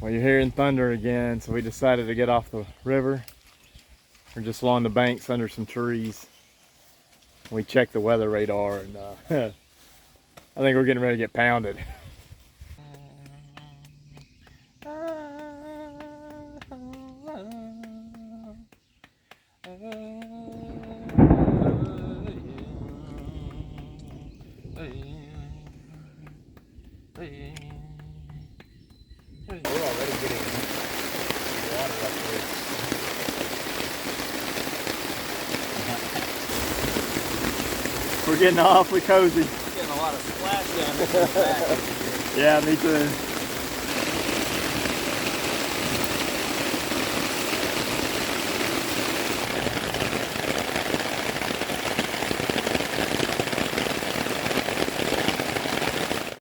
Well, you're hearing thunder again, so we decided to get off the river. We're just along the banks under some trees. We checked the weather radar, and I think we're getting ready to get pounded. We're already getting water up here. We're getting awfully cozy. Getting a lot of splash damage in the back. Yeah, me too.